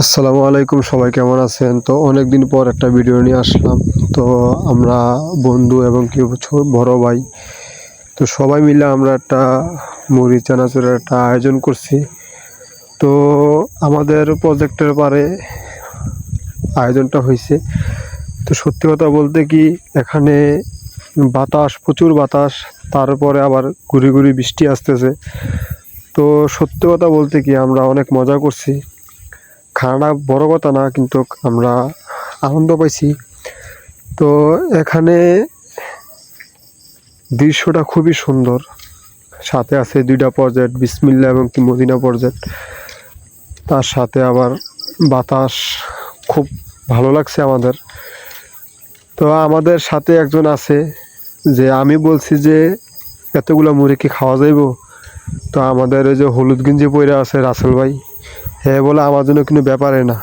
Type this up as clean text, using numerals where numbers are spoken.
আসসালামু আলাইকুম, সবাই কেমন আছেন? তো অনেক দিন পর একটা ভিডিও নিয়ে আসলাম। তো আমরা বন্ধু এবং বড় ভাই, তো সবাই মিলে আমরা একটা মুড়ি চানাচুরের একটা আয়োজন করছি। তো আমাদের প্রজেক্টের পারে আয়োজনটা হয়েছে। তো সত্যি কথা বলতে কি, এখানে বাতাস, প্রচুর বাতাস, তারপরে আবার গুড়ি গুড়ি বৃষ্টি আসতেছে। তো সত্যি কথা বলতে কি, আমরা অনেক মজা করছি। খানাটা বড় কথা না, কিন্তু আমরা আনন্দ পাইছি। তো এখানে দৃশ্যটা খুবই সুন্দর। সাথে আছে দুইটা প্রজেক্ট, বিসমিল্লাহ এবং কি মদিনা প্রজেক্ট। তার সাথে আবার বাতাস, খুব ভালো লাগছে আমাদের। তো আমাদের সাথে একজন আছে, যে আমি বলছি যে এতগুলো মুড়ি কি খাওয়া যাইব? তো আমাদের ওই যে হলুদ গেঞ্জি পরে আছে রাসেল ভাই, হ্যাঁ বলে আমার জন্য কিন্তু ব্যাপারে না,